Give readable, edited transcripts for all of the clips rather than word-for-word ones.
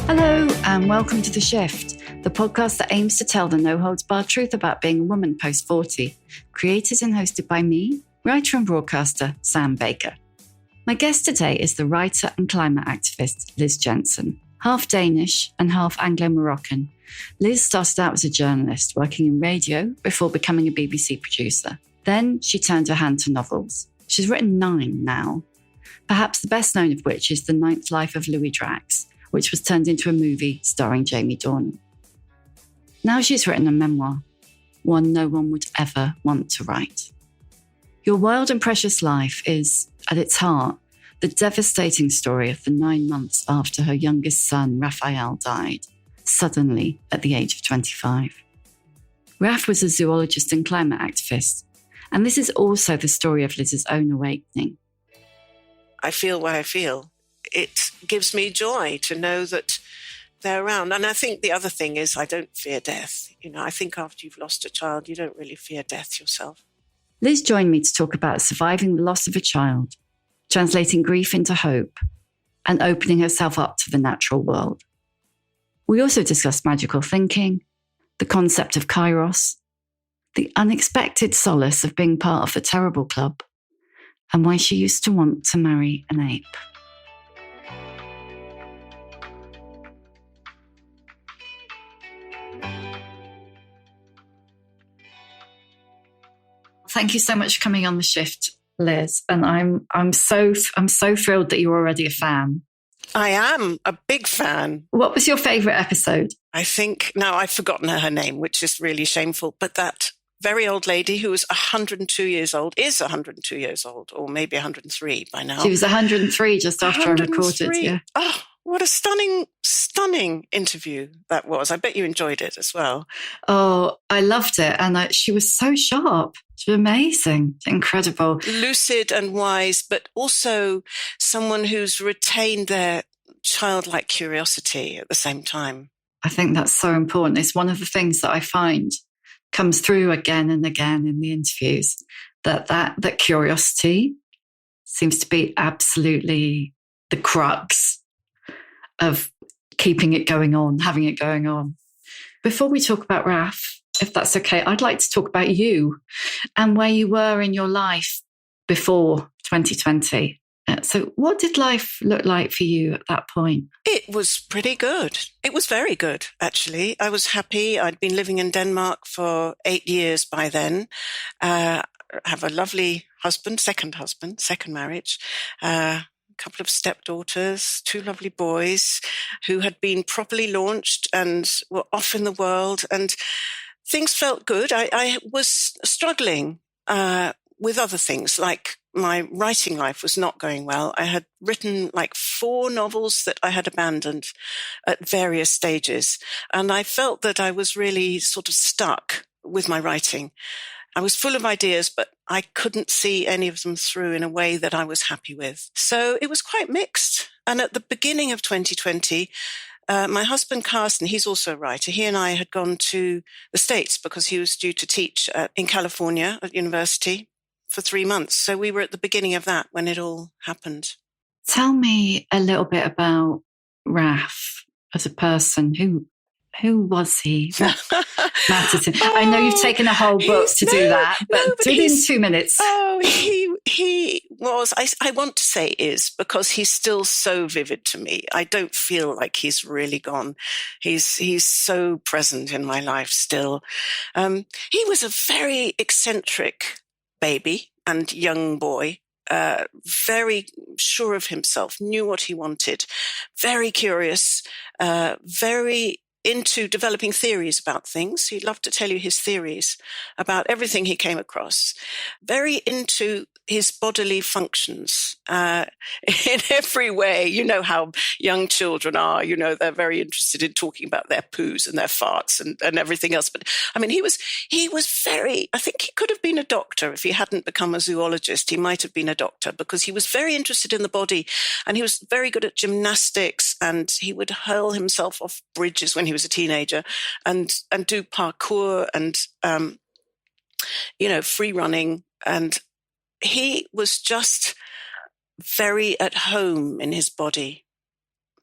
Hello and welcome to The Shift, the podcast that aims to tell the no-holds-barred truth about being a woman post-40, created and hosted by me, writer and broadcaster Sam Baker. My guest today is the writer and climate activist Liz Jensen. Half Danish and half Anglo-Moroccan, Liz started out as a journalist working in radio before becoming a BBC producer. Then she turned her hand to novels. She's written 9 now, perhaps the best known of which is The Ninth Life of Louis Drax, which was turned into a movie starring Jamie Dornan. Now she's written a memoir, one no one would ever want to write. Your Wild and Precious Life is, at its heart, the devastating story of the 9 months after her youngest son, Raphael, died, suddenly at the age of 25. Raph was a zoologist and climate activist, and this is also the story of Liz's own awakening. I feel what I feel. It gives me joy to know that they're around. And I think the other thing is I don't fear death. I think after you've lost a child, you don't really fear death yourself. Liz joined me to talk about surviving the loss of a child, translating grief into hope, and opening herself up to the natural world. We also discussed magical thinking, the concept of kairos, the unexpected solace of being part of the terrible club, and why she used to want to marry an ape. Thank you so much for coming on The Shift, Liz. And I'm so thrilled that you're already a fan. I am a big fan. What was your favourite episode? I think, now I've forgotten her name, which is really shameful, but that very old lady who was 102 years old, is 102 years old, or maybe 103 by now. She was 103 just after I recorded. Yeah. Oh, what a stunning interview that was. I bet you enjoyed it as well. Oh, I loved it. And she was so sharp. She was amazing. Incredible. Lucid and wise, but also someone who's retained their childlike curiosity at the same time. I think that's so important. It's one of the things that I find comes through again and again in the interviews, that curiosity seems to be absolutely the crux of keeping it going on, having it going on. Before we talk about Raph, if that's okay, I'd like to talk about you and where you were in your life before 2020. So what did life look like for you at that point? It was pretty good. It was very good, actually. I was happy. I'd been living in Denmark for 8 years by then. Have a lovely husband, second marriage. Couple of stepdaughters, 2 lovely boys who had been properly launched and were off in the world, and things felt good. I was struggling with other things, like my writing life was not going well. I had written like 4 novels that I had abandoned at various stages, and I felt that I was really sort of stuck with my writing. I was full of ideas, but I couldn't see any of them through in a way that I was happy with. So it was quite mixed. And at the beginning of 2020, my husband, Carson, he's also a writer. He and I had gone to the States because he was due to teach in California at university for 3 months. So we were at the beginning of that when it all happened. Tell me a little bit about Raph as a person. Who was he? What mattered to him? I know you've taken a whole book to do that, but do it in 2 minutes. Oh, he was, I want to say is, because he's still so vivid to me. I don't feel like he's really gone. He's so present in my life still. He was a very eccentric baby and young boy. Very sure of himself, knew what he wanted, very curious, very into developing theories about things. He loved to tell you his theories about everything he came across. Very into his bodily functions in every way. You know how young children are. They're very interested in talking about their poos and their farts and everything else. But I mean, he was very, I think he could have been a doctor if he hadn't become a zoologist. He might have been a doctor because he was very interested in the body, and he was very good at gymnastics, and he would hurl himself off bridges when he was a teenager and do parkour and, free running. And he was just very at home in his body,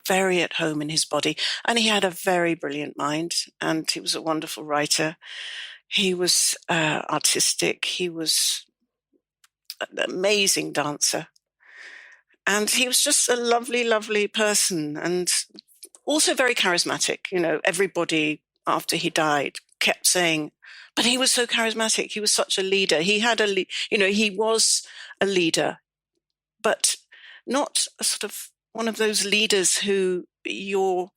very at home in his body. And he had a very brilliant mind, and he was a wonderful writer. He was artistic. He was an amazing dancer. And he was just a lovely, lovely person, and also very charismatic. Everybody after he died kept saying, but he was so charismatic. He was such a leader. He was a leader, but not a sort of one of those leaders who you're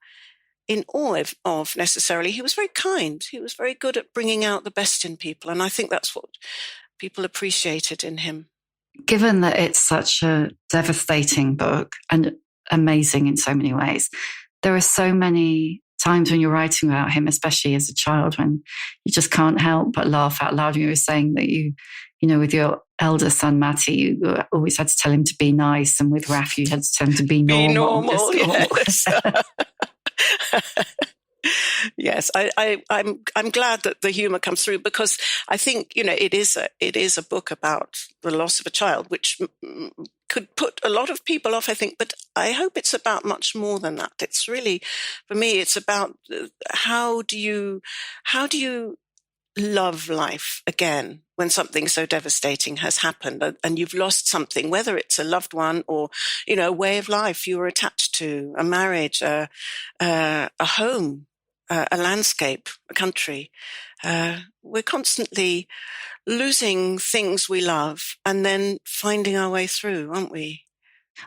in awe of necessarily. He was very kind. He was very good at bringing out the best in people. And I think that's what people appreciated in him. Given that it's such a devastating book and amazing in so many ways, there are so many times when you're writing about him, especially as a child, when you just can't help but laugh out loud. You were saying that you with your elder son, Matty, you always had to tell him to be nice. And with Raph, you had to tell him to be normal. Be normal, yes. Yes, I'm glad that the humour comes through, because I think it is a book about the loss of a child, which could put a lot of people off, I think. But I hope it's about much more than that. It's really, for me, it's about how do you love life again when something so devastating has happened and you've lost something, whether it's a loved one or a way of life you were attached to, a marriage, a home, a landscape, a country. We're constantly losing things we love and then finding our way through, aren't we?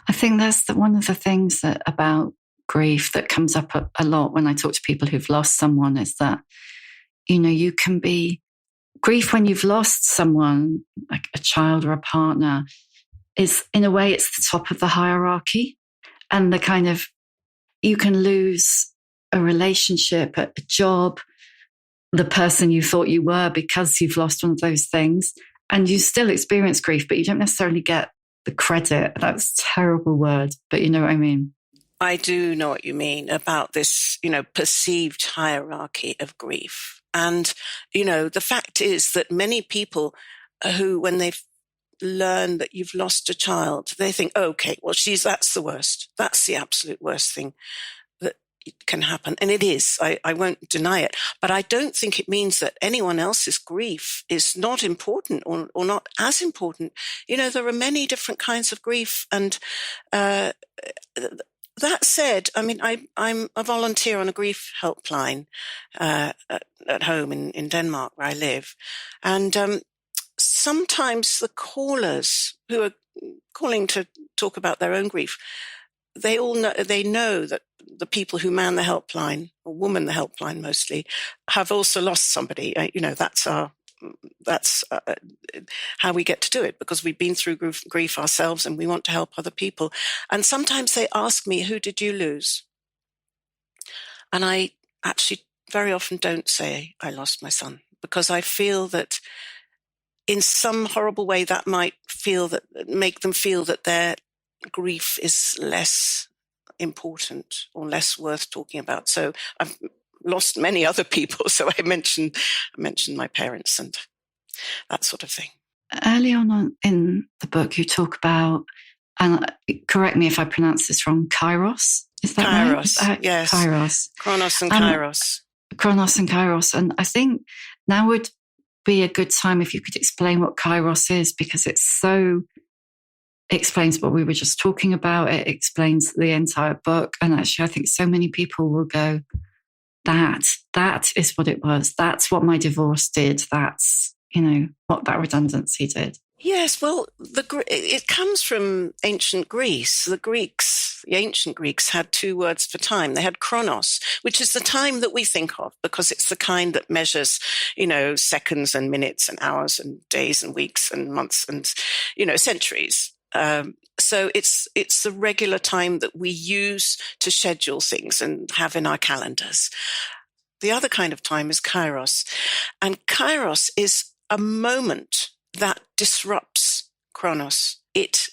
I think that's one of the things that about grief that comes up a lot when I talk to people who've lost someone, is that you can be grief when you've lost someone, like a child or a partner, is in a way it's the top of the hierarchy, and the kind of, you can lose a relationship, a job, the person you thought you were, because you've lost one of those things, and you still experience grief, but you don't necessarily get the credit. That's a terrible word, but you know what I mean. I do know what you mean about this, perceived hierarchy of grief. And, the fact is that many people who, when they've learned that you've lost a child, they think, okay, well, that's the worst. That's the absolute worst thing that can happen. And it is. I won't deny it. But I don't think it means that anyone else's grief is not important or not as important. There are many different kinds of grief. And that said, I mean, I'm a volunteer on a grief helpline at home in Denmark, where I live. And sometimes the callers who are calling to talk about their own grief, they know that the people who man the helpline, or woman the helpline mostly, have also lost somebody. That's how we get to do it, because we've been through grief ourselves and we want to help other people. And sometimes they ask me, who did you lose? And I actually very often don't say I lost my son, because I feel that in some horrible way that might make them feel that their grief is less important or less worth talking about. So I've lost many other people, so I mentioned my parents and that sort of thing. Early on in the book, you talk about, and correct me if I pronounce this wrong, Kairos. Is that Kairos, right? yes. Kairos. Kronos and Kairos. Kronos and Kairos. And I think now would be a good time if you could explain what Kairos is, because it explains what we were just talking about. It explains the entire book. And actually, I think so many people will go, that is what it was. That's what my divorce did. That's, what that redundancy did. Yes, well, it comes from ancient Greece. The ancient Greeks had two words for time. They had chronos, which is the time that we think of, because it's the kind that measures, seconds and minutes and hours and days and weeks and months and, centuries. So it's the regular time that we use to schedule things and have in our calendars. The other kind of time is Kairos. And Kairos is a moment that disrupts Chronos. It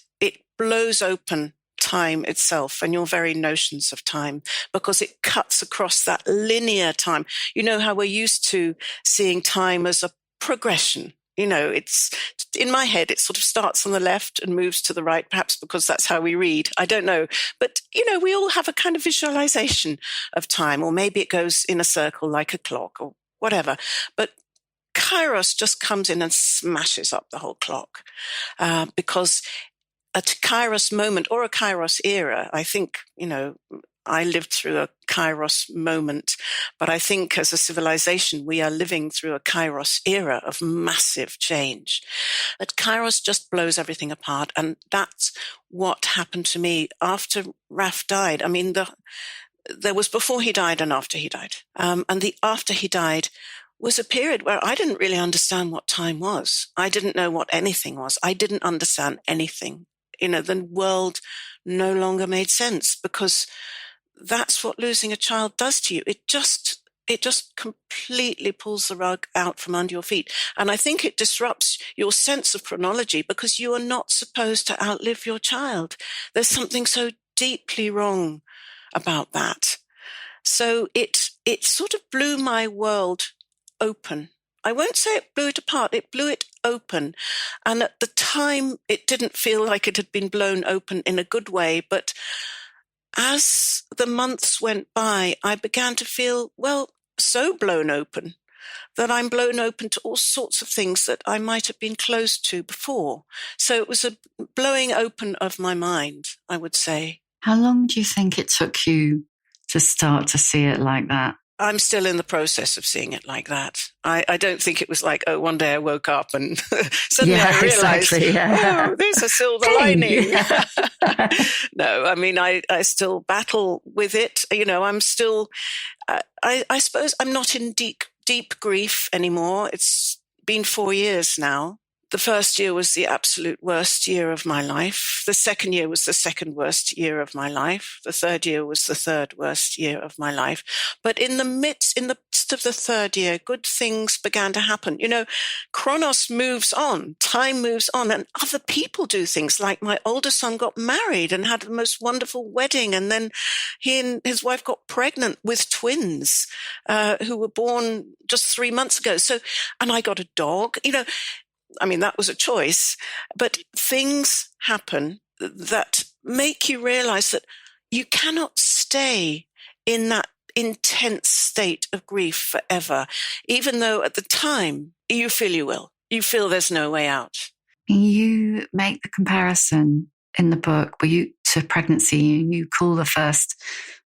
blows open time itself and your very notions of time, because it cuts across that linear time. You know how we're used to seeing time as a progression, It's in my head, it sort of starts on the left and moves to the right, perhaps because that's how we read. I don't know. But, we all have a kind of visualization of time, or maybe it goes in a circle like a clock or whatever. But Kairos just comes in and smashes up the whole clock, because a Kairos moment or a Kairos era, I think, I lived through a Kairos moment, but I think as a civilization, we are living through a Kairos era of massive change. But Kairos just blows everything apart. And that's what happened to me after Raph died. I mean, there was before he died and after he died. And the after he died was a period where I didn't really understand what time was. I didn't know what anything was. I didn't understand anything. The world no longer made sense, because that's what losing a child does to you. It just completely pulls the rug out from under your feet. And I think it disrupts your sense of chronology, because you are not supposed to outlive your child. There's something so deeply wrong about that. So it sort of blew my world open. I won't say it blew it apart. It blew it open. And at the time, it didn't feel like it had been blown open in a good way. But as the months went by, I began to feel, so blown open that I'm blown open to all sorts of things that I might have been closed to before. So it was a blowing open of my mind, I would say. How long do you think it took you to start to see it like that? I'm still in the process of seeing it like that. I don't think it was like, one day I woke up and suddenly I realized, there's a silver lining. Yeah. No, I mean, I still battle with it. I'm still, I suppose I'm not in deep grief anymore. It's been 4 years now. The first year was the absolute worst year of my life. The second year was the second worst year of my life. The third year was the third worst year of my life. But in the midst of the third year, good things began to happen. Chronos moves on, time moves on, and other people do things. Like my older son got married and had the most wonderful wedding. And then he and his wife got pregnant with twins, who were born just 3 months ago. And I got a dog, I mean, that was a choice, but things happen that make you realize that you cannot stay in that intense state of grief forever, even though at the time you feel you will. You feel there's no way out. You make the comparison in the book to pregnancy, and you call the first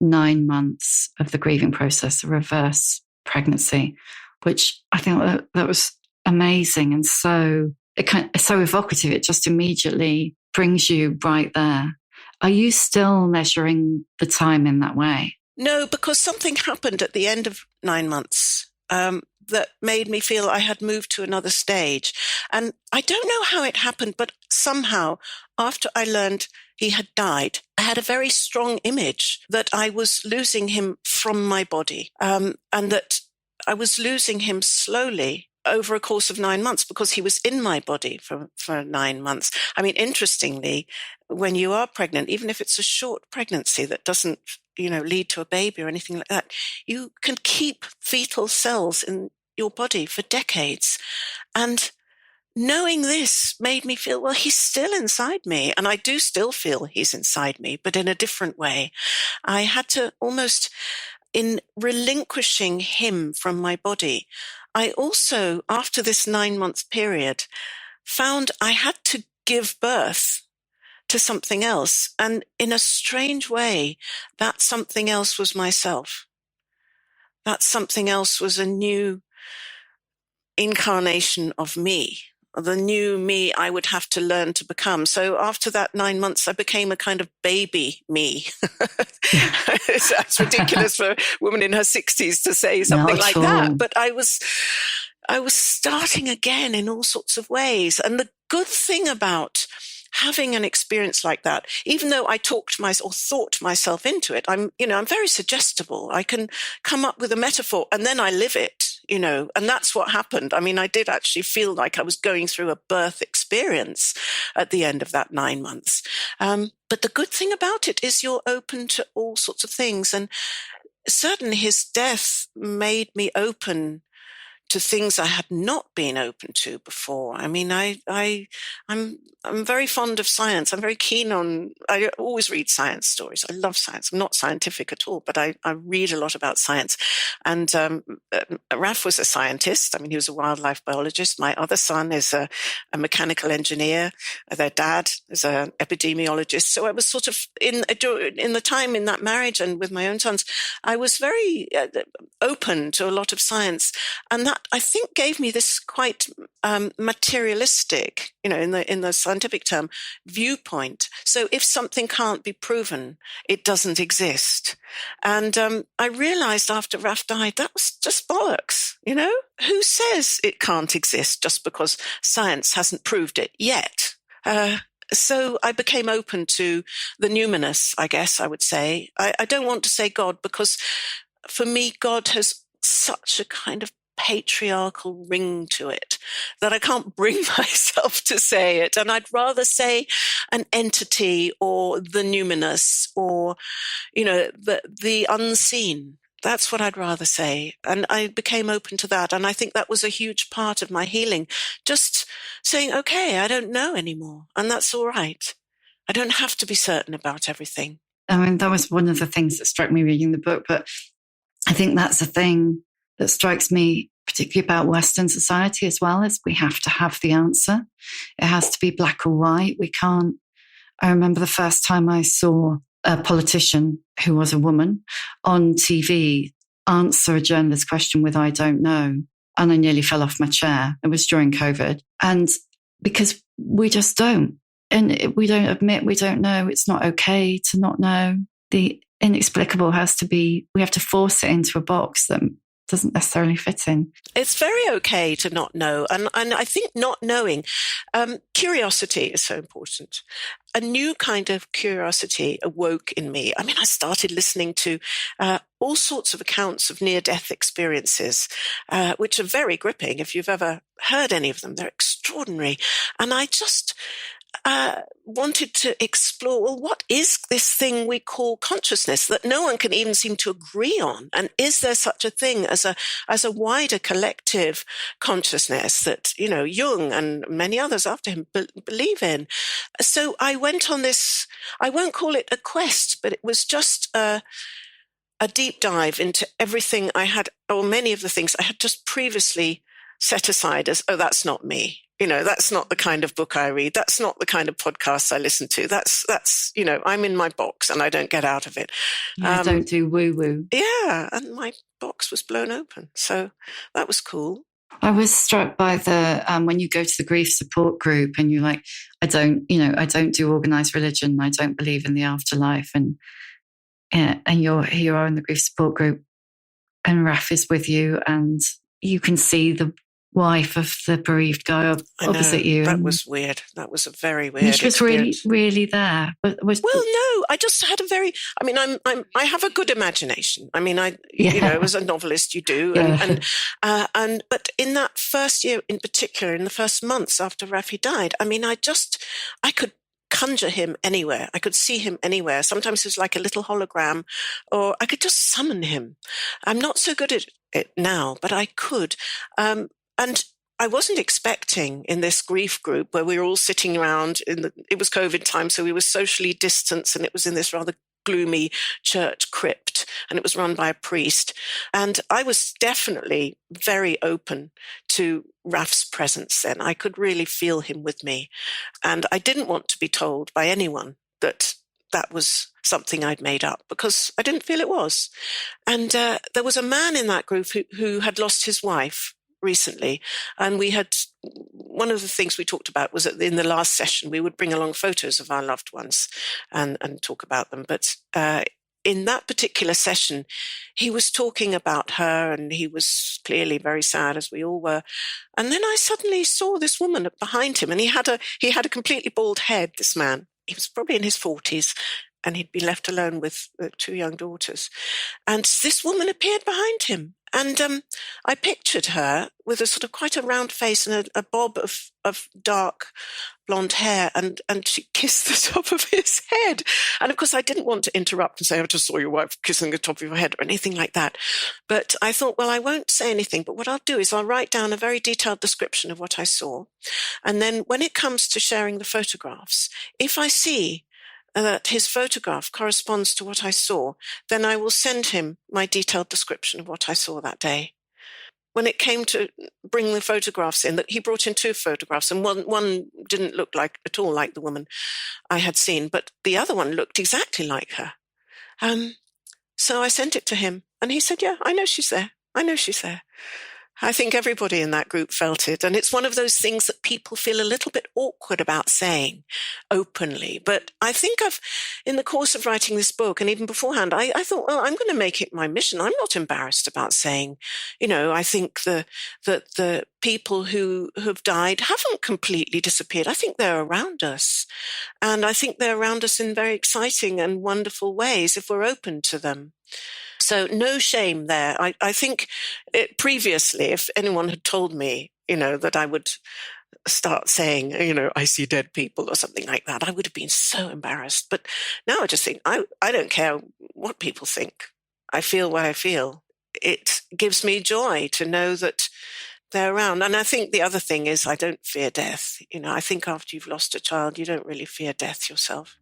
9 months of the grieving process a reverse pregnancy, which I think that was amazing and so evocative. It just immediately brings you right there. Are you still measuring the time in that way? No, because something happened at the end of 9 months that made me feel I had moved to another stage. And I don't know how it happened, but somehow after I learned he had died, I had a very strong image that I was losing him from my body, and that I was losing him slowly over a course of 9 months, because he was in my body for 9 months. I mean, interestingly, when you are pregnant, even if it's a short pregnancy that doesn't, lead to a baby or anything like that, you can keep fetal cells in your body for decades. And knowing this made me feel, he's still inside me. And I do still feel he's inside me, but in a different way. I had to almost, in relinquishing him from my body, I also, after this 9 month period, found I had to give birth to something else. And in a strange way, that something else was myself. That something else was a new incarnation of me, the new me I would have to learn to become. So after that 9 months, I became a kind of baby me. It's ridiculous for a woman in her 60s to say something like that. But I was starting again in all sorts of ways. And the good thing about having an experience like that, even though I thought myself into it, I'm very suggestible. I can come up with a metaphor and then I live it. And that's what happened. I mean, I did actually feel like I was going through a birth experience at the end of that 9 months. But the good thing about it is you're open to all sorts of things. And certainly his death made me open to things I had not been open to before. I mean, I'm very fond of science. I'm very keen on, I always read science stories. I love science. I'm not scientific at all, but I read a lot about science. And Raph was a scientist. I mean, he was a wildlife biologist. My other son is a mechanical engineer. Their dad is an epidemiologist. So I was sort of, in the time in that marriage and with my own sons, I was very open to a lot of science. And that, I think, gave me this quite materialistic, in the scientific term, viewpoint. So if something can't be proven, it doesn't exist. And I realized after Raph died, that was just bollocks, Who says it can't exist just because science hasn't proved it yet? So I became open to the numinous, I guess I would say. I don't want to say God, because for me, God has such a kind of patriarchal ring to it that I can't bring myself to say it. And I'd rather say an entity or the numinous or, the unseen. That's what I'd rather say. And I became open to that. And I think that was a huge part of my healing. Just saying, okay, I don't know anymore. And that's all right. I don't have to be certain about everything. I mean, that was one of the things that struck me reading the book. But I think that's the thing that strikes me particularly about Western society as well, is we have to have the answer. It has to be black or white. We can't. I remember the first time I saw a politician who was a woman on TV answer a journalist question with "I don't know," and I nearly fell off my chair. It was during COVID. And because we just don't. And we don't admit we don't know. It's not okay to not know. The inexplicable has to be, we have to force it into a box that doesn't necessarily fit in. It's very okay to not know. And I think not knowing, curiosity is so important. A new kind of curiosity awoke in me. I mean, I started listening to all sorts of accounts of near-death experiences, which are very gripping. If you've ever heard any of them, they're extraordinary. And I just wanted to explore, well, what is this thing we call consciousness that no one can even seem to agree on? And is there such a thing as a wider collective consciousness that, Jung and many others after him believe in? So I went on this, I won't call it a quest, but it was just a deep dive into everything I had, or many of the things I had just previously set aside as, oh, that's not me. That's not the kind of book I read. That's not the kind of podcasts I listen to. That's I'm in my box and I don't get out of it. I don't do woo-woo. Yeah, and my box was blown open. So that was cool. I was struck by the, when you go to the grief support group and you're like, I don't do organized religion. I don't believe in the afterlife. And here you are in the grief support group and Raph is with you and you can see the wife of the bereaved guy opposite you. That was weird. That was a very weird She was experience. really there. But no, I just had I have a good imagination. I mean, as a novelist, you do. But in that first year in particular, in the first months after Raphael died, I could conjure him anywhere. I could see him anywhere. Sometimes it was like a little hologram, or I could just summon him. I'm not so good at it now, but I could. And I wasn't expecting in this grief group where we were all sitting around it was COVID time, so we were socially distanced and it was in this rather gloomy church crypt and it was run by a priest. And I was definitely very open to Raph's presence then. I could really feel him with me. And I didn't want to be told by anyone that was something I'd made up because I didn't feel it was. And there was a man in that group who had lost his wife recently. And one of the things we talked about was that in the last session, we would bring along photos of our loved ones and talk about them. But in that particular session, he was talking about her and he was clearly very sad, as we all were. And then I suddenly saw this woman behind him and he had a completely bald head, this man. He was probably in his 40s. And he'd been left alone with two young daughters. And this woman appeared behind him. And I pictured her with a sort of quite a round face and a bob of dark blonde hair, and she kissed the top of his head. And of course, I didn't want to interrupt and say, I just saw your wife kissing the top of your head or anything like that. But I thought, well, I won't say anything, but what I'll do is I'll write down a very detailed description of what I saw. And then when it comes to sharing the photographs, if I see that his photograph corresponds to what I saw, then I will send him my detailed description of what I saw that day. When it came to bring the photographs in, that he brought in 2 photographs, and one didn't look at all like the woman I had seen, but the other one looked exactly like her. So I sent it to him, and he said, yeah, I know she's there. I know she's there. I think everybody in that group felt it. And it's one of those things that people feel a little bit awkward about saying openly. But I think in the course of writing this book, and even beforehand, I thought, well, I'm going to make it my mission. I'm not embarrassed about saying, I think that the people who have died haven't completely disappeared. I think they're around us. And I think they're around us in very exciting and wonderful ways if we're open to them. So no shame there. I think previously, if anyone had told me, that I would start saying, I see dead people or something like that, I would have been so embarrassed. But now I just think, I don't care what people think. I feel what I feel. It gives me joy to know that they're around. And I think the other thing is I don't fear death. I think after you've lost a child, you don't really fear death yourself.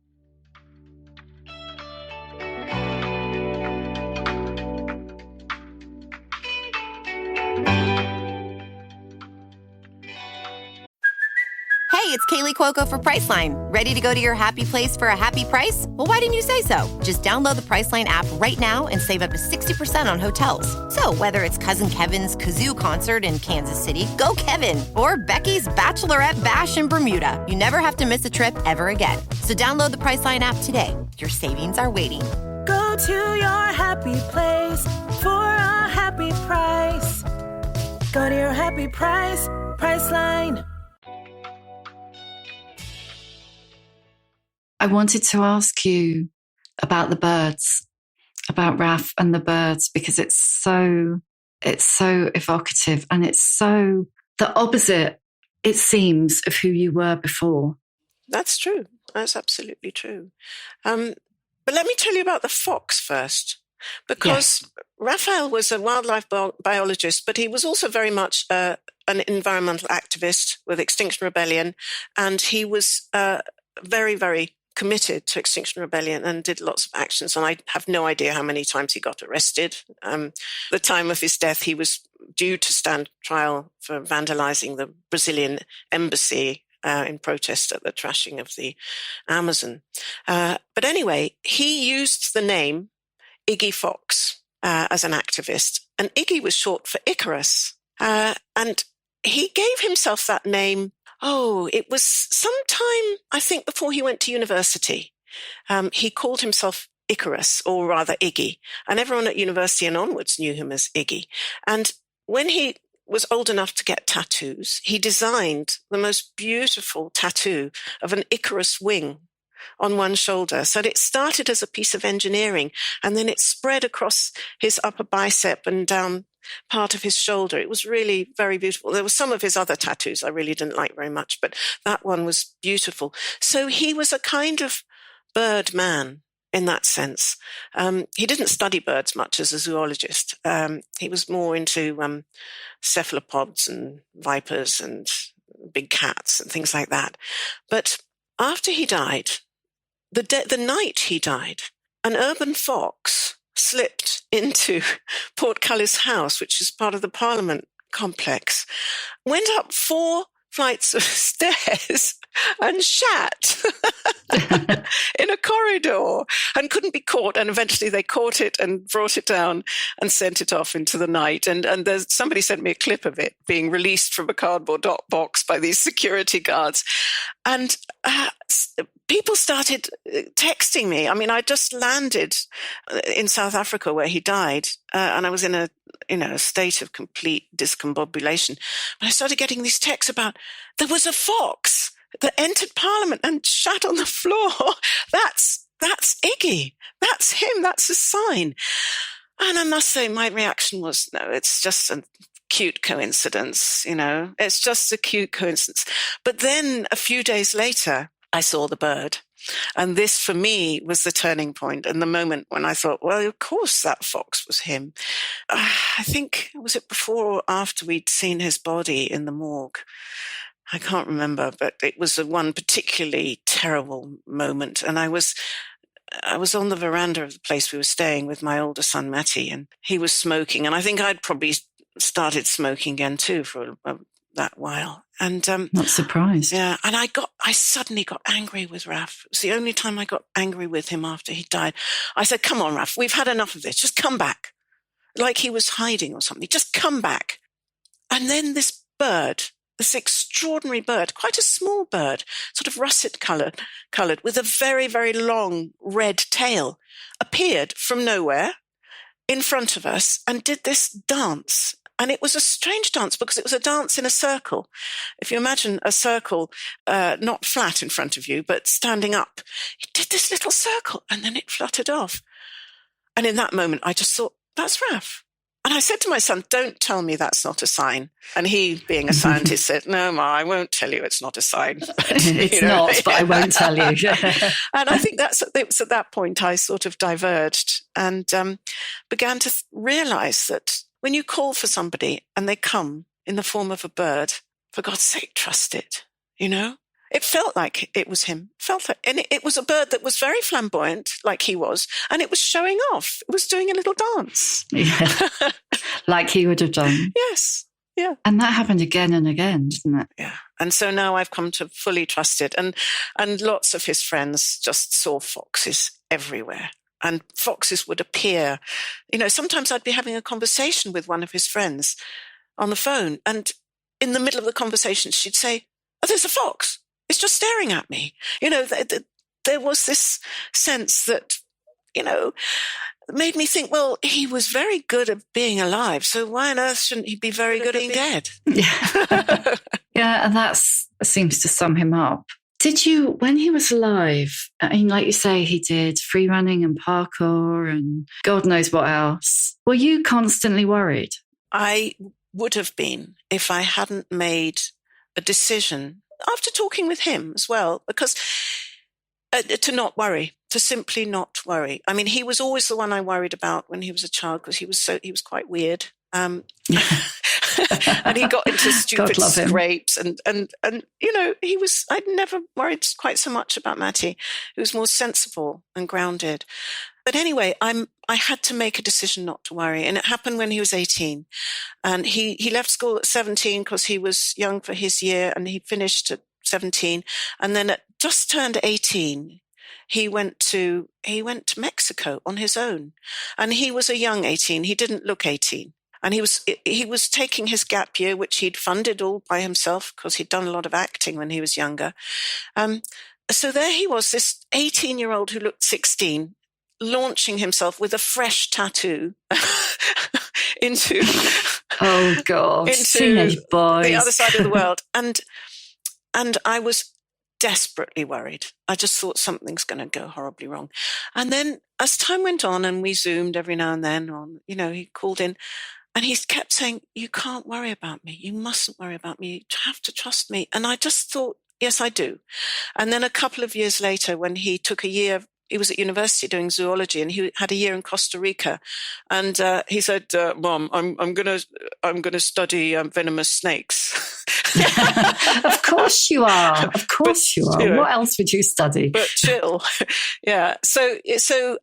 Hey, it's Kaylee Cuoco for Priceline. Ready to go to your happy place for a happy price? Well, why didn't you say so? Just download the Priceline app right now and save up to 60% on hotels. So whether it's Cousin Kevin's Kazoo Concert in Kansas City, go Kevin, or Becky's Bachelorette Bash in Bermuda, you never have to miss a trip ever again. So download the Priceline app today. Your savings are waiting. Go to your happy place for a happy price. Go to your happy price, Priceline. I wanted to ask you about the birds, about Raph and the birds, because it's so evocative, and it's so the opposite, it seems, of who you were before. That's true. That's absolutely true. But let me tell you about the fox first, because Raphael was a wildlife biologist, but he was also very much an environmental activist with Extinction Rebellion, and he was very, very committed to Extinction Rebellion and did lots of actions. And I have no idea how many times he got arrested. The time of his death, he was due to stand trial for vandalizing the Brazilian embassy in protest at the trashing of the Amazon. But anyway, he used the name Iggy Fox as an activist. And Iggy was short for Icarus. And he gave himself that name. It was sometime, I think, before he went to university. He called himself Icarus, or rather Iggy, and everyone at university and onwards knew him as Iggy. And when he was old enough to get tattoos, he designed the most beautiful tattoo of an Icarus wing on one shoulder. So it started as a piece of engineering, and then it spread across his upper bicep and down part of his shoulder. It was really very beautiful. There were some of his other tattoos I really didn't like very much, but that one was beautiful. So he was a kind of bird man in that sense. He didn't study birds much as a zoologist. He was more into cephalopods and vipers and big cats and things like that. But after he died, the night he died, an urban fox slipped into Portcullis House, which is part of the Parliament complex, went up 4 flights of stairs and shat in a corridor and couldn't be caught. And eventually they caught it and brought it down and sent it off into the night. And somebody sent me a clip of it being released from a cardboard box by these security guards. And people started texting me. I mean, I just landed in South Africa where he died, and I was in a state of complete discombobulation. But I started getting these texts about there was a fox that entered Parliament and shat on the floor. That's Iggy. That's him. That's a sign. And I must say, my reaction was, no, it's just a cute coincidence, it's just a cute coincidence. But then a few days later, I saw the bird. And this, for me, was the turning point and the moment when I thought, well, of course that fox was him. I think, was it before or after we'd seen his body in the morgue? I can't remember, but it was one particularly terrible moment. And I was on the veranda of the place we were staying with my older son, Matty, and he was smoking. And I think I'd probably started smoking again too for that while. And not surprised. Yeah. And I suddenly got angry with Raph. It was the only time I got angry with him after he died. I said, come on, Raph, we've had enough of this. Just come back. Like he was hiding or something. Just come back. And then this bird, this extraordinary bird, quite a small bird, sort of russet coloured, with a very, very long red tail, appeared from nowhere in front of us and did this dance. And it was a strange dance because it was a dance in a circle. If you imagine a circle, not flat in front of you, but standing up, it did this little circle and then it fluttered off. And in that moment, I just thought, that's Raph. And I said to my son, don't tell me that's not a sign. And he, being a scientist, said, no, Ma, I won't tell you it's not a sign. But, it's not, but I won't tell you. And I think it was at that point I sort of diverged and began to realize that when you call for somebody and they come in the form of a bird, for God's sake, trust it, It felt like it was him. And it was a bird that was very flamboyant, like he was, and it was showing off. It was doing a little dance. Yeah. Like he would have done. Yes. Yeah. And that happened again and again, didn't it? Yeah. And so now I've come to fully trust it. And lots of his friends just saw foxes everywhere. And foxes would appear. Sometimes I'd be having a conversation with one of his friends on the phone. And in the middle of the conversation, she'd say, oh, there's a fox. It's just staring at me. There was this sense that, made me think, well, he was very good at being alive. So why on earth shouldn't he be very good at being dead? Yeah. Yeah, and that seems to sum him up. Did you, when he was alive, like you say, he did free running and parkour and God knows what else. Were you constantly worried? I would have been if I hadn't made a decision after talking with him as well, because to not worry, to simply not worry. I mean, he was always the one I worried about when he was a child because he was quite weird. And he got into stupid scrapes and I'd never worried quite so much about Matty. He was more sensible and grounded. But anyway, I had to make a decision not to worry. And it happened when he was 18. And he left school at 17 because he was young for his year and he finished at 17. And then at just turned 18, he went to Mexico on his own. And he was a young 18. He didn't look 18. And he was taking his gap year, which he'd funded all by himself because he'd done a lot of acting when he was younger. So there he was, this 18-year-old who looked 16, launching himself with a fresh tattoo into teenage boys, the other side of the world. And I was desperately worried. I just thought something's going to go horribly wrong. And then as time went on and we Zoomed every now and then he called in and he kept saying, you can't worry about me. You mustn't worry about me. You have to trust me. And I just thought, yes, I do. And then a couple of years later, when he took a year, he was at university doing zoology and he had a year in Costa Rica. And he said, Mom, I'm going to study venomous snakes. Of course you are. Of course you are. What else would you study? But chill. Yeah. So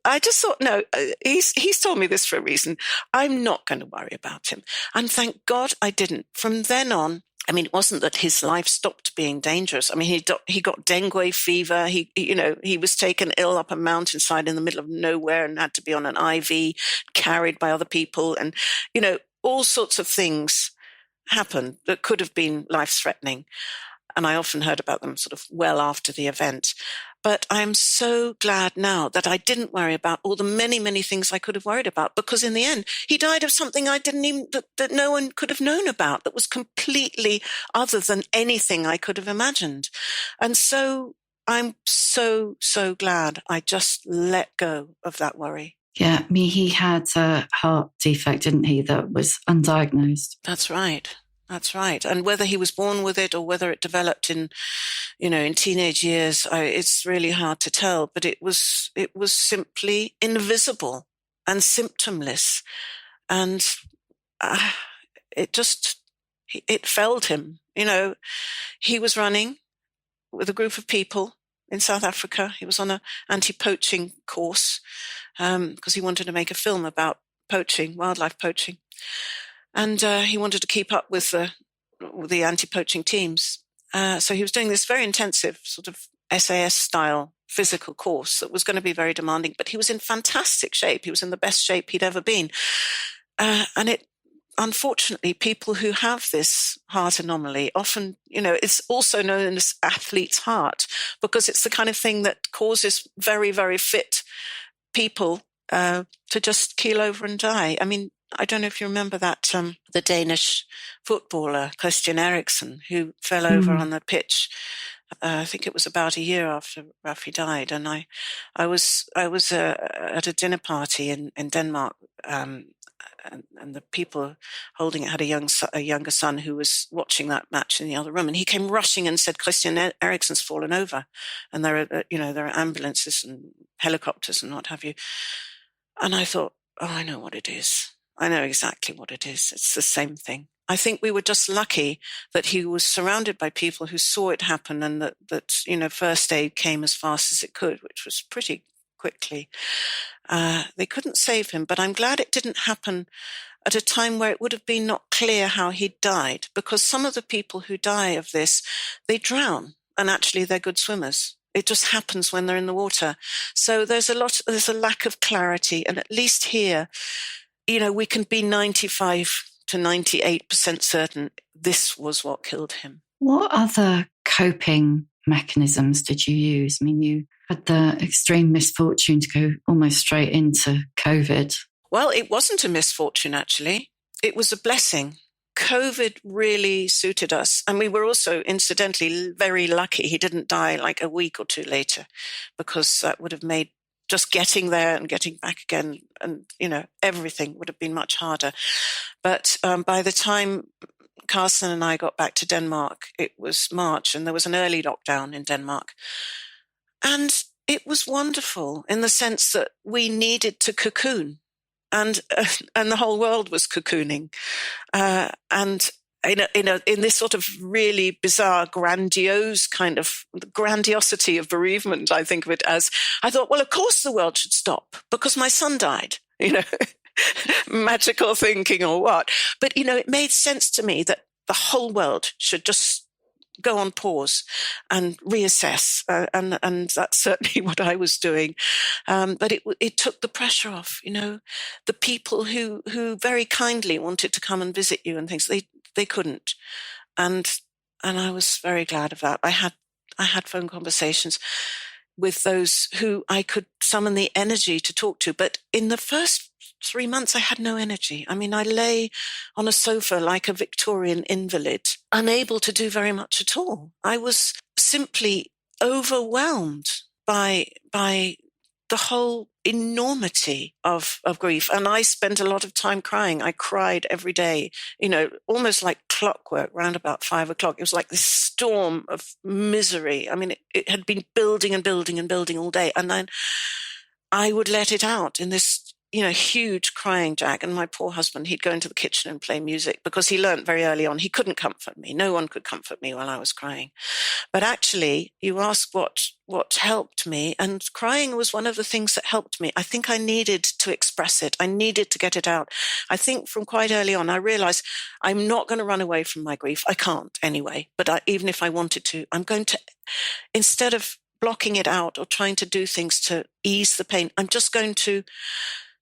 I just thought, no, he's told me this for a reason. I'm not going to worry about him. And thank God I didn't. From then on, I mean, it wasn't that his life stopped being dangerous. I mean, he got dengue fever. He was taken ill up a mountainside in the middle of nowhere and had to be on an IV, carried by other people. And, all sorts of things happened that could have been life-threatening. And I often heard about them sort of well after the event. But I'm so glad now that I didn't worry about all the many, many things I could have worried about, because in the end, he died of something I didn't even, that no one could have known about, that was completely other than anything I could have imagined. And so I'm so, so glad I just let go of that worry. Yeah, I mean, he had a heart defect, didn't he, that was undiagnosed. That's right. That's right. And whether he was born with it or whether it developed in teenage years, it's really hard to tell. But it was simply invisible and symptomless, and it felled him. He was running with a group of people in South Africa. He was on an anti-poaching course because he wanted to make a film about poaching, wildlife poaching. And he wanted to keep up with the anti-poaching teams. So he was doing this very intensive sort of SAS-style physical course that was going to be very demanding. But he was in fantastic shape. He was in the best shape he'd ever been. And unfortunately, people who have this heart anomaly often, it's also known as athlete's heart, because it's the kind of thing that causes very, very fit people to just keel over and die. I mean, I don't know if you remember that, the Danish footballer, Christian Eriksen, who fell over on the pitch. I think it was about a year after Raphael died. And I was at a dinner party in Denmark, and the people holding it had a younger son who was watching that match in the other room. And he came rushing and said, Christian Eriksen's fallen over. And there are ambulances and helicopters and what have you. And I thought, oh, I know what it is. I know exactly what it is. It's the same thing. I think we were just lucky that he was surrounded by people who saw it happen, and that first aid came as fast as it could, which was pretty quickly. They couldn't save him, but I'm glad it didn't happen at a time where it would have been not clear how he died, because some of the people who die of this, they drown, and actually they're good swimmers. It just happens when they're in the water. So there's a lack of clarity, and at least here, we can be 95 to 98% certain this was what killed him. What other coping mechanisms did you use? I mean, you had the extreme misfortune to go almost straight into COVID. Well, it wasn't a misfortune, actually. It was a blessing. COVID really suited us. And we were also, incidentally, very lucky he didn't die like a week or two later, because that would have made just getting there and getting back again and, everything would have been much harder. But by the time Carsten and I got back to Denmark, it was March, and there was an early lockdown in Denmark. And it was wonderful in the sense that we needed to cocoon, and the whole world was cocooning. And in this sort of really bizarre, grandiose kind of grandiosity of bereavement, I think of it as, I thought, well, of course the world should stop because my son died, magical thinking or what. But, it made sense to me that the whole world should just go on pause and reassess. And that's certainly what I was doing. But it took the pressure off, the people who very kindly wanted to come and visit you and things, they couldn't. And I was very glad of that. I had phone conversations with those who I could summon the energy to talk to. But in the first 3 months, I had no energy. I mean, I lay on a sofa like a Victorian invalid, unable to do very much at all. I was simply overwhelmed by the whole enormity of grief. And I spent a lot of time crying. I cried every day, almost like clockwork, round about 5 o'clock. It was like this storm of misery. I mean, it had been building and building and building all day. And then I would let it out in this, huge crying jag. And my poor husband, he'd go into the kitchen and play music because he learned very early on he couldn't comfort me. No one could comfort me while I was crying. But actually, you ask what helped me, and crying was one of the things that helped me. I think I needed to express it. I needed to get it out. I think from quite early on, I realized I'm not going to run away from my grief. I can't anyway. But even if I wanted to, I'm going to, instead of blocking it out or trying to do things to ease the pain, I'm just going to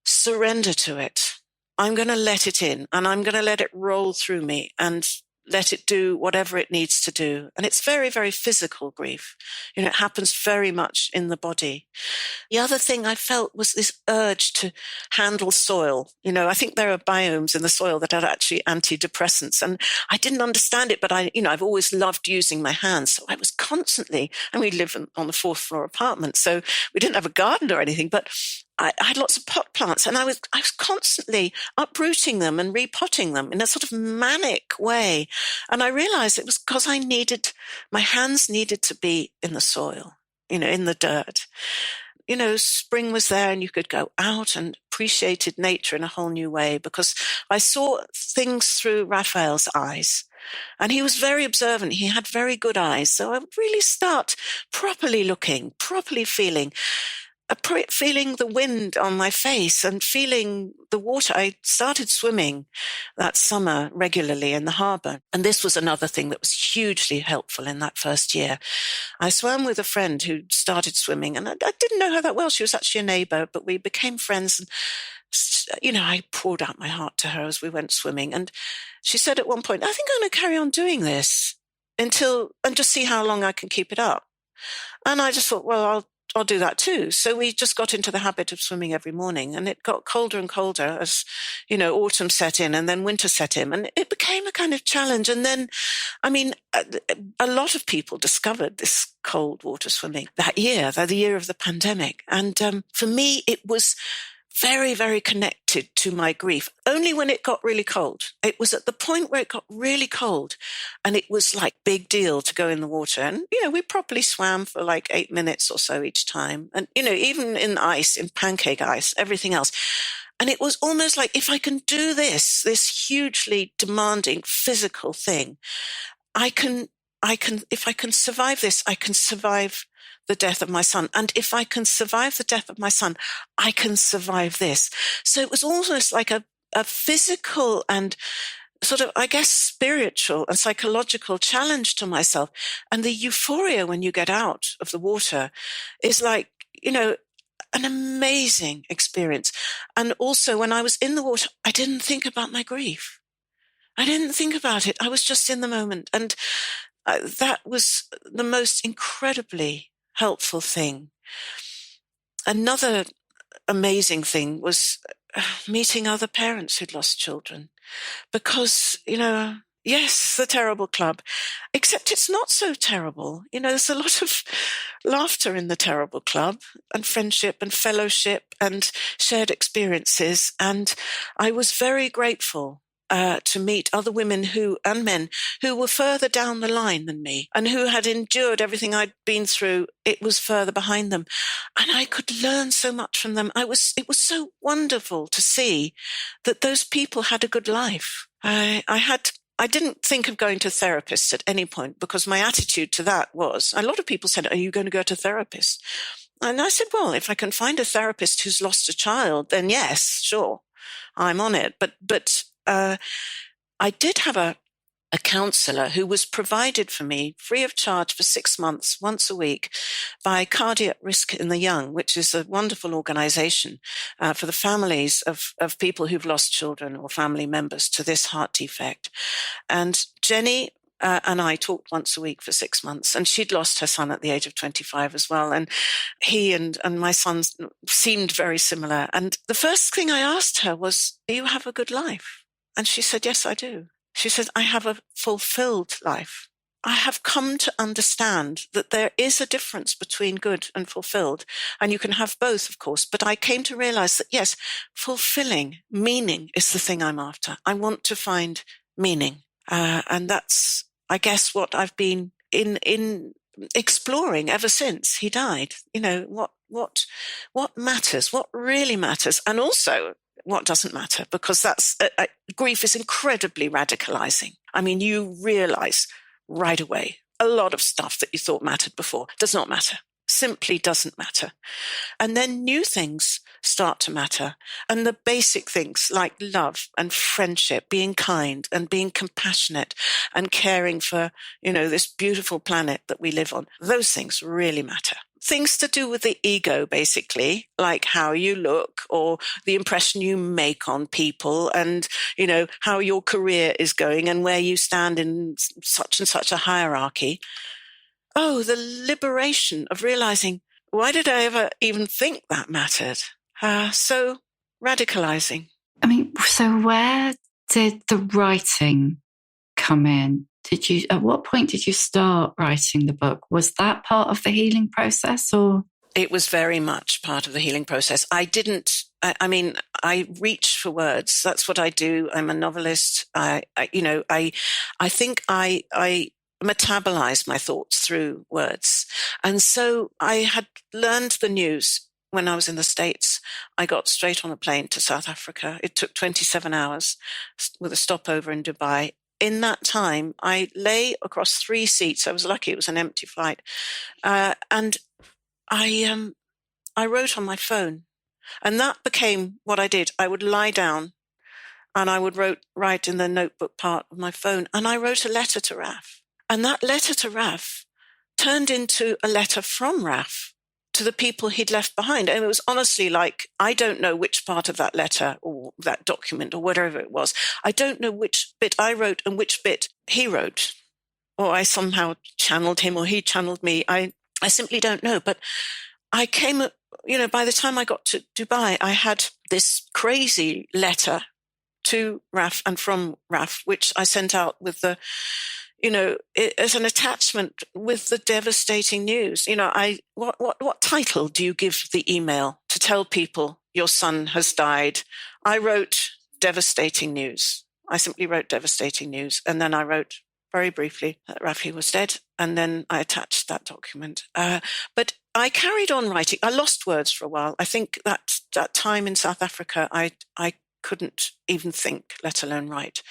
surrender to it. I'm going to let it in, and I'm going to let it roll through me and let it do whatever it needs to do. And it's very, very physical grief. It happens very much in the body. The other thing I felt was this urge to handle soil. I think there are biomes in the soil that are actually antidepressants. And I didn't understand it, but I've always loved using my hands. So I was constantly, and we live on the 4th floor apartment, so we didn't have a garden or anything, but I had lots of pot plants, and I was constantly uprooting them and repotting them in a sort of manic way. And I realized it was because my hands needed to be in the soil, in the dirt. Spring was there and you could go out and appreciated nature in a whole new way, because I saw things through Raphael's eyes. And he was very observant. He had very good eyes. So I would really start properly looking, properly feeling the wind on my face and feeling the water. I started swimming that summer regularly in the harbour. And this was another thing that was hugely helpful in that first year. I swam with a friend who started swimming, and I didn't know her that well. She was actually a neighbour, but we became friends. And, I poured out my heart to her as we went swimming. And she said at one point, I think I'm going to carry on doing this and just see how long I can keep it up. And I just thought, well, I'll do that too. So we just got into the habit of swimming every morning, and it got colder and colder as, autumn set in and then winter set in, and it became a kind of challenge. And then, a lot of people discovered this cold water swimming that year, the year of the pandemic. And for me, it was very, very connected to my grief. Only when it got really cold. It was at the point where it got really cold and it was like big deal to go in the water. And, we properly swam for like 8 minutes or so each time. And, even in ice, in pancake ice, everything else. And it was almost like, if I can do this hugely demanding physical thing, if I can survive this, I can survive the death of my son. And if I can survive the death of my son, I can survive this. So it was almost like a physical and sort of, I guess, spiritual and psychological challenge to myself. And the euphoria when you get out of the water is like, an amazing experience. And also when I was in the water, I didn't think about my grief. I didn't think about it. I was just in the moment. And that was the most incredibly helpful thing. Another amazing thing was meeting other parents who'd lost children, because, yes, the terrible club, except it's not so terrible. There's a lot of laughter in the terrible club, and friendship and fellowship and shared experiences. And I was very grateful to meet other women and men who were further down the line than me and who had endured everything I'd been through. It was further behind them. And I could learn so much from them. It was so wonderful to see that those people had a good life. I didn't think of going to therapists at any point, because my attitude to that was, a lot of people said, are you going to go to therapist? And I said, well, if I can find a therapist who's lost a child, then yes, sure, I'm on it. But I did have a counsellor who was provided for me free of charge for 6 months, once a week, by Cardiac Risk in the Young, which is a wonderful organisation for the families of people who've lost children or family members to this heart defect. And Jenny and I talked once a week for 6 months, and she'd lost her son at the age of 25 as well. And he and my son seemed very similar. And the first thing I asked her was, do you have a good life? And she said, yes, I do. She said, I have a fulfilled life. I have come to understand that there is a difference between good and fulfilled. And you can have both, of course. But I came to realize that, yes, fulfilling, meaning is the thing I'm after. I want to find meaning. And that's, I guess, what I've been in exploring ever since he died. What matters, what really matters. And also, what doesn't matter, because grief is incredibly radicalizing. I mean, you realize right away a lot of stuff that you thought mattered before does not matter, simply doesn't matter. And then new things start to matter. And the basic things like love and friendship, being kind and being compassionate and caring for, this beautiful planet that we live on, those things really matter. Things to do with the ego, basically, like how you look or the impression you make on people and, how your career is going and where you stand in such and such a hierarchy. Oh, the liberation of realizing, why did I ever even think that mattered? So radicalizing. I mean, so where did the writing come in? At what point did you start writing the book? Was that part of the healing process, or? It was very much part of the healing process. I reach for words. That's what I do. I'm a novelist. I think I metabolize my thoughts through words. And so I had learned the news when I was in the States. I got straight on a plane to South Africa. It took 27 hours with a stopover in Dubai. In that time, I lay across 3 seats. I was lucky; it was an empty flight, and I wrote on my phone, and that became what I did. I would lie down, and I would write in the notebook part of my phone, and I wrote a letter to Raph, and that letter to Raph turned into a letter from Raph to the people he'd left behind. And it was honestly like, I don't know which part of that letter or that document or whatever it was. I don't know which bit I wrote and which bit he wrote, or I somehow channeled him or he channeled me. I simply don't know. But I came, by the time I got to Dubai, I had this crazy letter to Raph and from Raph, which I sent out with the, as an attachment with the devastating news. What title do you give the email to tell people your son has died? I wrote devastating news. I simply wrote devastating news. And then I wrote very briefly that Raphael was dead. And then I attached that document. But I carried on writing. I lost words for a while. I think that time in South Africa, I couldn't even think, let alone write.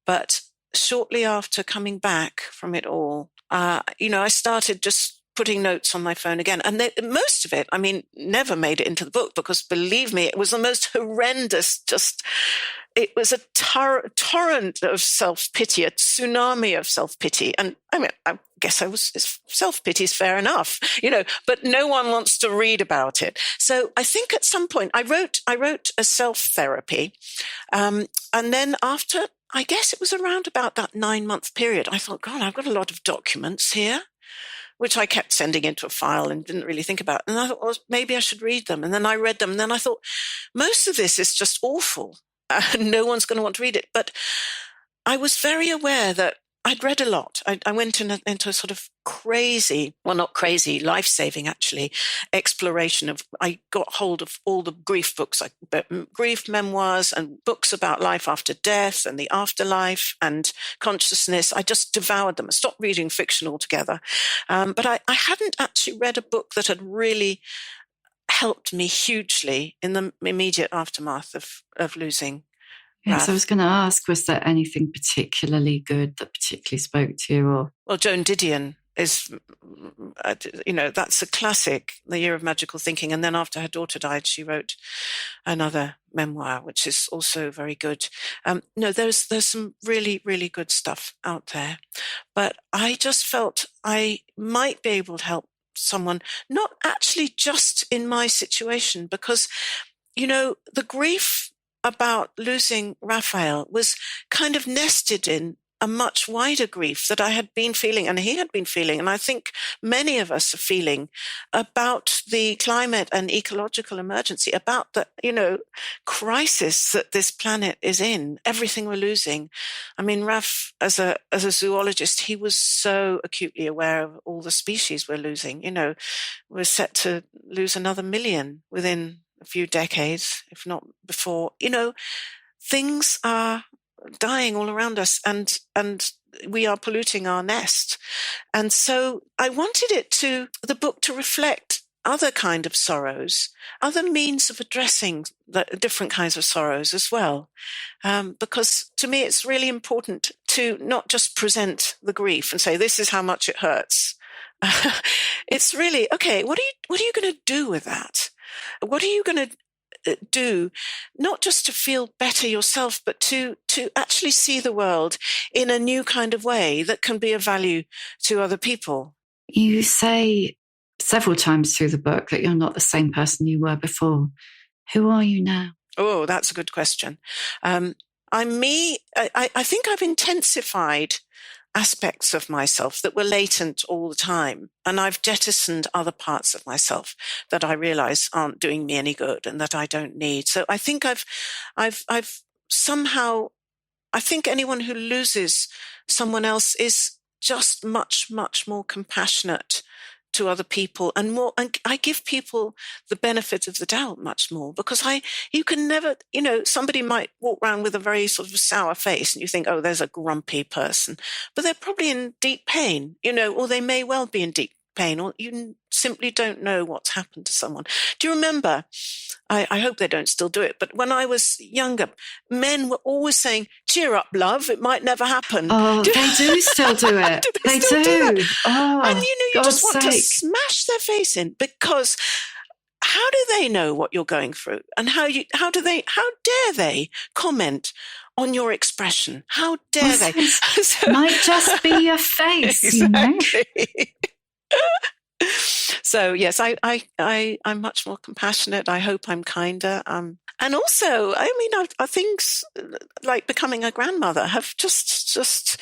But shortly after coming back from it all, I started just putting notes on my phone again. And most of it, never made it into the book because, believe me, it was the most horrendous, it was a torrent of self-pity, a tsunami of self-pity. And I guess self-pity is fair enough, but no one wants to read about it. So I think at some point I wrote a self-therapy. And then after, I guess it was around about that 9-month period, I thought, God, I've got a lot of documents here, which I kept sending into a file and didn't really think about. And I thought, well, maybe I should read them. And then I read them. And then I thought, most of this is just awful. No one's going to want to read it. But I was very aware that I'd read a lot. I went into a sort of crazy, well, not crazy, life-saving, actually, exploration of, I got hold of all the grief books, like grief memoirs and books about life after death and the afterlife and consciousness. I just devoured them. I stopped reading fiction altogether. But I hadn't actually read a book that had really helped me hugely in the immediate aftermath of losing. Yes, I was going to ask, was there anything particularly good that particularly spoke to you? Or Well, Joan Didion is, that's a classic, The Year of Magical Thinking. And then after her daughter died, she wrote another memoir, which is also very good. There's some really, really good stuff out there. But I just felt I might be able to help someone, not actually just in my situation, because, the grief about losing Raphael was kind of nested in a much wider grief that I had been feeling and he had been feeling. And I think many of us are feeling about the climate and ecological emergency, about the, crisis that this planet is in, everything we're losing. Raph, as a zoologist, he was so acutely aware of all the species we're losing. We're set to lose another 1 million within a few decades, if not before. Things are dying all around us and we are polluting our nest. And so I wanted the book to reflect other kind of sorrows, other means of addressing the different kinds of sorrows as well. Because to me, it's really important to not just present the grief and say, this is how much it hurts. It's really, okay, what are you going to do with that? What are you going to do, not just to feel better yourself, but to actually see the world in a new kind of way that can be of value to other people? You say several times through the book that you're not the same person you were before. Who are you now? Oh, that's a good question. I'm me. I think I've intensified aspects of myself that were latent all the time. And I've jettisoned other parts of myself that I realize aren't doing me any good and that I don't need. So I think I've somehow, I think anyone who loses someone else is just much, much more compassionate to other people and more. And I give people the benefit of the doubt much more because you can never, somebody might walk around with a very sort of sour face and you think, oh, there's a grumpy person, but they're probably in deep pain, or they may well be in deep pain, or you simply don't know what's happened to someone. Do you remember? I hope they don't still do it, but when I was younger, men were always saying, cheer up, love, it might never happen. Oh, they do still do it. do they still do. that? Oh, and you God's just want to sake. smash their face in, because how do they know what you're going through? And how dare they comment on your expression? How dare they? Might just be your face, exactly. So yes, I'm much more compassionate. I hope I'm kinder. And also, I things like becoming a grandmother have just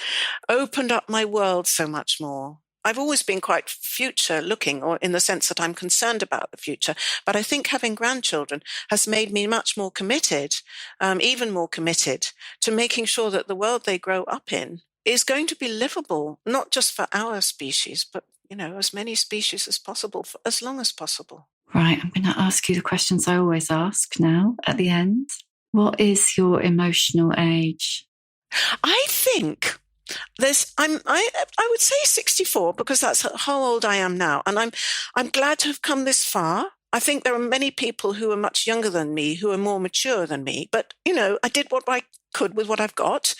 opened up my world so much more. I've always been quite future looking, or in the sense that I'm concerned about the future. But I think having grandchildren has made me much more committed, even more committed to making sure that the world they grow up in is going to be livable, not just for our species, but as many species as possible for as long as possible. Right, I'm going to ask you the questions I always ask now at the end. What is your emotional age? I think I would say 64, because that's how old I am now, and I'm glad to have come this far. I think there are many people who are much younger than me, who are more mature than me, but I did what I could with what I've got.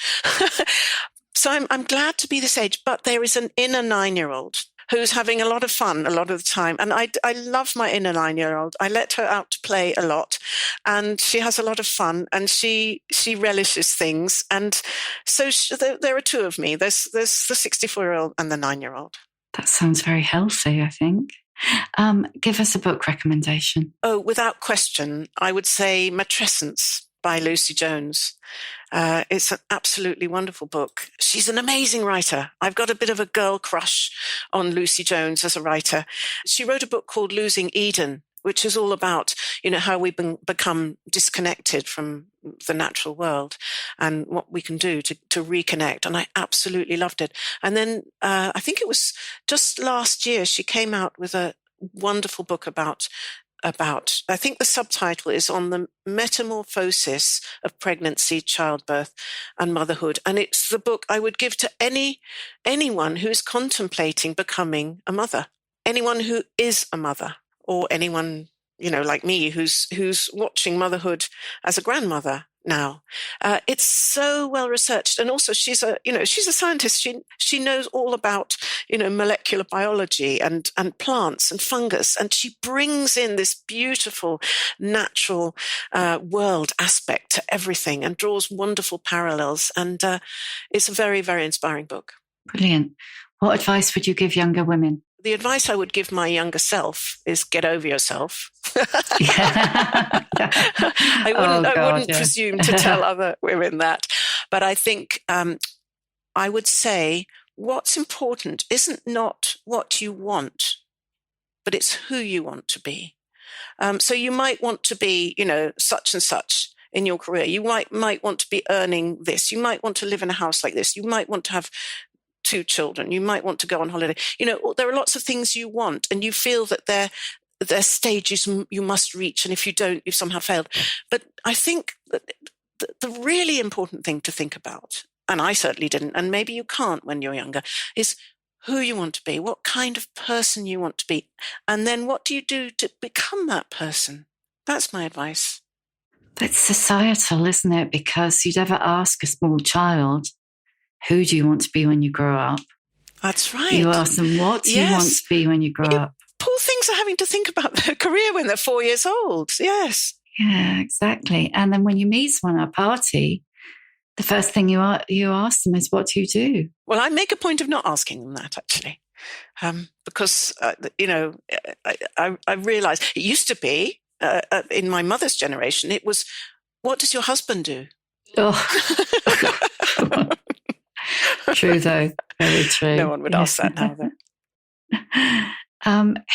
So I'm glad to be this age, but there is an inner 9-year-old who's having a lot of fun a lot of the time. And I love my inner 9-year-old. I let her out to play a lot, and she has a lot of fun, and she relishes things. And so there are two of me. There's the 64-year-old and the 9-year-old. That sounds very healthy, I think. Give us a book recommendation. Oh, without question, I would say Matrescence by Lucy Jones. It's an absolutely wonderful book. She's an amazing writer. I've got a bit of a girl crush on Lucy Jones as a writer. She wrote a book called Losing Eden, which is all about, how we become disconnected from the natural world and what we can do to reconnect. And I absolutely loved it. And then I think it was just last year, she came out with a wonderful book about, I think the subtitle is on the metamorphosis of pregnancy, childbirth, and motherhood. And it's the book I would give to anyone who is contemplating becoming a mother, anyone who is a mother, or anyone, like me, who's watching motherhood as a grandmother now. It's so well researched. And also she's a scientist. She knows all about, molecular biology and plants and fungus. And she brings in this beautiful natural world aspect to everything and draws wonderful parallels. And it's a very, very inspiring book. Brilliant. What advice would you give younger women? The advice I would give my younger self is get over yourself. I wouldn't presume to tell other women that. But I think I would say what's important isn't not what you want, but it's who you want to be. So you might want to be, such and such in your career. You might want to be earning this. You might want to live in a house like this. You might want to have 2 children. You might want to go on holiday. There are lots of things you want, and you feel that they're stages you must reach, and if you don't, you've somehow failed. But I think that the really important thing to think about, and I certainly didn't, and maybe you can't when you're younger, is who you want to be, what kind of person you want to be, and then what do you do to become that person? That's my advice. It's societal, isn't it? Because you'd ever ask a small child, who do you want to be when you grow up? That's right. You ask them, what do you want to be when you grow up? Poor things are having to think about their career when they're 4 years old. Yes. Yeah, exactly. And then when you meet someone at a party, the first thing you ask them is, what do you do? Well, I make a point of not asking them that, actually, because, I realize it used to be, in my mother's generation, it was, what does your husband do? Oh. True, though. Very true. No one would ask that now, though.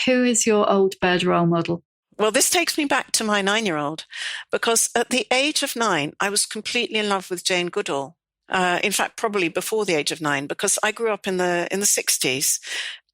Who is your old bird role model? Well, this takes me back to my 9-year-old, because at the age of 9, I was completely in love with Jane Goodall. In fact, probably before the age of 9, because I grew up in the 60s.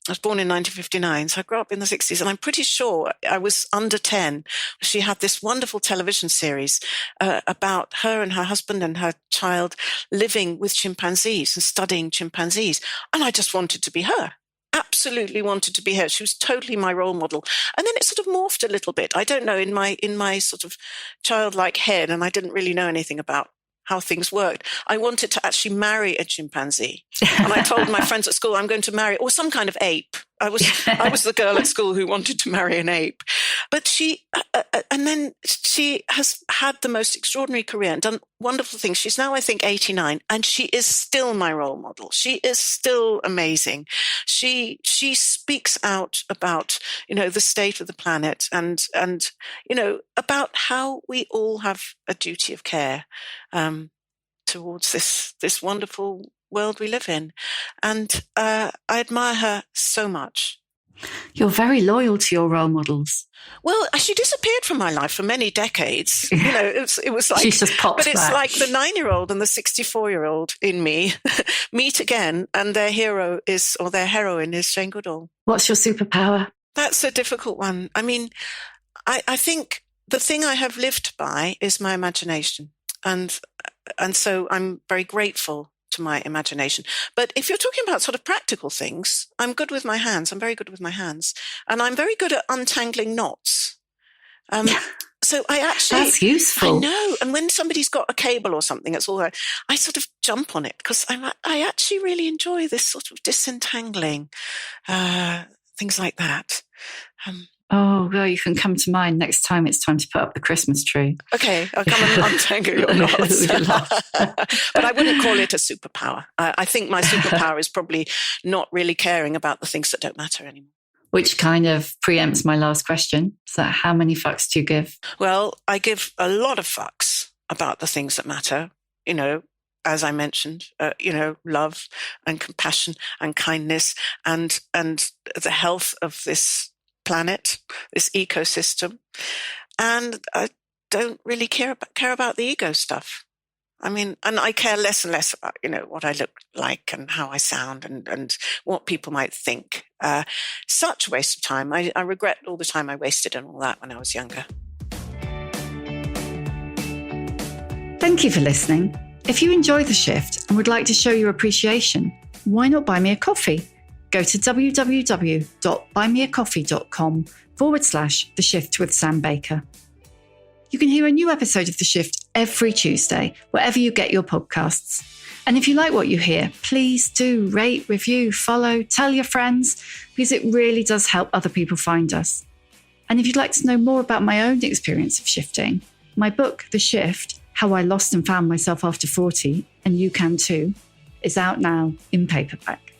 I was born in 1959, so I grew up in the 60s, and I'm pretty sure I was under 10. She had this wonderful television series about her and her husband and her child living with chimpanzees and studying chimpanzees. And I just wanted to be her. Absolutely wanted to be her. She was totally my role model. And then it sort of morphed a little bit. I don't know, in my sort of childlike head, and I didn't really know anything about how things worked. I wanted to actually marry a chimpanzee. And I told my friends at school, I'm going to marry, or some kind of ape. I was the girl at school who wanted to marry an ape. But and then she has had the most extraordinary career and done wonderful things. She's now, I think, 89, and she is still my role model. She is still amazing. She speaks out about, the state of the planet and about how we all have a duty of care towards this wonderful world we live in. And I admire her so much. You're very loyal to your role models. Well, she disappeared from my life for many decades. It was like, she's just popped but it's back. like the 9-year-old and the 64-year-old in me meet again, and their hero or their heroine is Jane Goodall. What's your superpower? That's a difficult one. I mean, I think the thing I have lived by is my imagination. And so I'm very grateful to my imagination. But if you're talking about sort of practical things, I'm good with my hands. I'm very good with my hands. And I'm very good at untangling knots. So I actually... That's useful. I know. And when somebody's got a cable or something, it's all right. I sort of jump on it because I actually really enjoy this sort of disentangling, things like that. Oh, well, you can come to mine next time it's time to put up the Christmas tree. Okay, I'll come and untangle your knots. But I wouldn't call it a superpower. I think my superpower is probably not really caring about the things that don't matter anymore. Which kind of preempts my last question. So how many fucks do you give? Well, I give a lot of fucks about the things that matter, as I mentioned, love and compassion and kindness and the health of this planet, this ecosystem. And I don't really care about the ego stuff. I mean, and I care less and less about, what I look like and how I sound and what people might think. Such a waste of time. I regret all the time I wasted and all that when I was younger. Thank you for listening. If you enjoy The Shift and would like to show your appreciation, why not buy me a coffee? Go to www.buymeacoffee.com/The Shift with Sam Baker. You can hear a new episode of The Shift every Tuesday, wherever you get your podcasts. And if you like what you hear, please do rate, review, follow, tell your friends, because it really does help other people find us. And if you'd like to know more about my own experience of shifting, my book, The Shift, How I Lost and Found Myself After 40, and you can too, is out now in paperback.